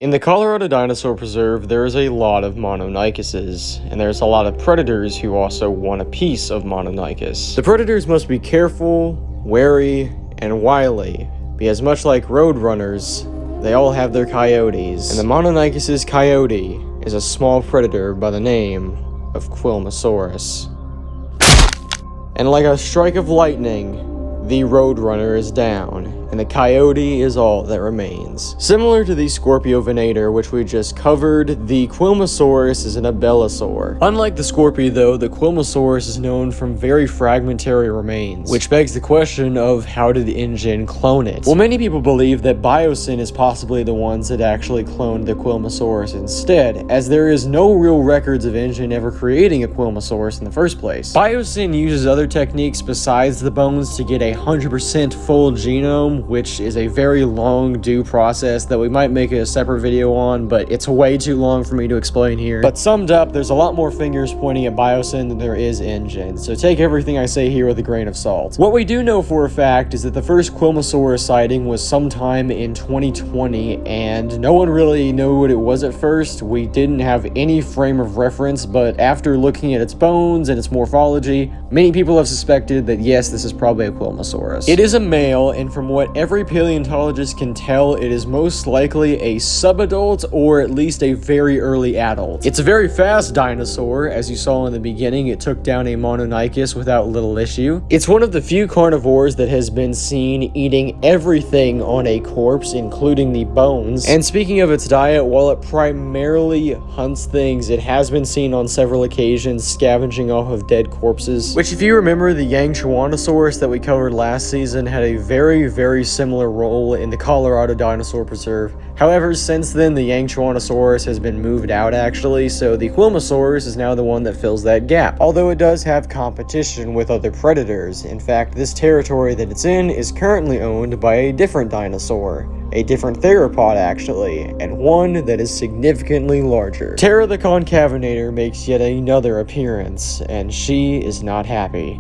In the Colorado Dinosaur Preserve, there is a lot of Mononychuses, and there's a lot of predators who also want a piece of Mononychus. The predators must be careful, wary, and wily, because much like roadrunners, they all have their coyotes, and the Mononychus' coyote is a small predator by the name of Quilmesaurus. And like a strike of lightning, the roadrunner is down, and the coyote is all that remains. Similar to the Scorpiovenator, which we just covered, the Quilmesaurus is an abelisaur. Unlike the Scorpio though, the Quilmesaurus is known from very fragmentary remains, which begs the question of how did Ingen clone it? Well, many people believe that Biosyn is possibly the ones that actually cloned the Quilmesaurus instead, as there is no real records of Ingen ever creating a Quilmesaurus in the first place. Biosyn uses other techniques besides the bones to get a 100% full genome, which is a very long due process that we might make a separate video on, but it's way too long for me to explain here. But summed up, there's a lot more fingers pointing at Biosyn than there is Ingen, so take everything I say here with a grain of salt. What we do know for a fact is that the first Quilmesaurus sighting was sometime in 2020, and no one really knew what it was at first. We didn't have any frame of reference, but after looking at its bones and its morphology, many people have suspected that yes, this is probably a Quilmesaurus. It is a male, and from what every paleontologist can tell, it is most likely a subadult or at least a very early adult. It's a very fast dinosaur. As you saw in the beginning, it took down a Mononychus without little issue. It's one of the few carnivores that has been seen eating everything on a corpse, including the bones. And speaking of its diet, while it primarily hunts things, it has been seen on several occasions scavenging off of dead corpses, which if you remember, the Yangchuanosaurus that we covered last season had a very similar role in the Colorado Dinosaur Preserve. However, since then, the Yangchuanosaurus has been moved out actually, so the Quilmesaurus is now the one that fills that gap. Although it does have competition with other predators. In fact, this territory that it's in is currently owned by a different dinosaur. A different theropod actually, and one that is significantly larger. Terra the Concavenator makes yet another appearance, and she is not happy.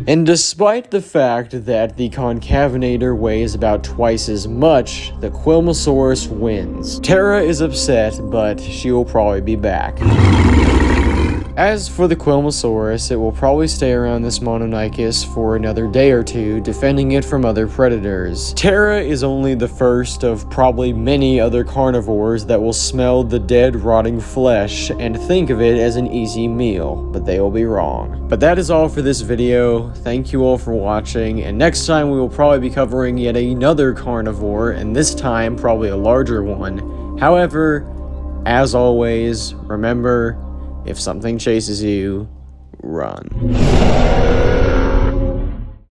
And despite the fact that the Concavenator weighs about twice as much, the Quilmesaurus wins. Terra is upset, but she will probably be back. As for the Quilmesaurus, it will probably stay around this Mononychus for another day or two, defending it from other predators. Terra is only the first of probably many other carnivores that will smell the dead, rotting flesh and think of it as an easy meal, but they will be wrong. But that is all for this video. Thank you all for watching, and next time we will probably be covering yet another carnivore, and this time probably a larger one. However, as always, remember, if something chases you, run.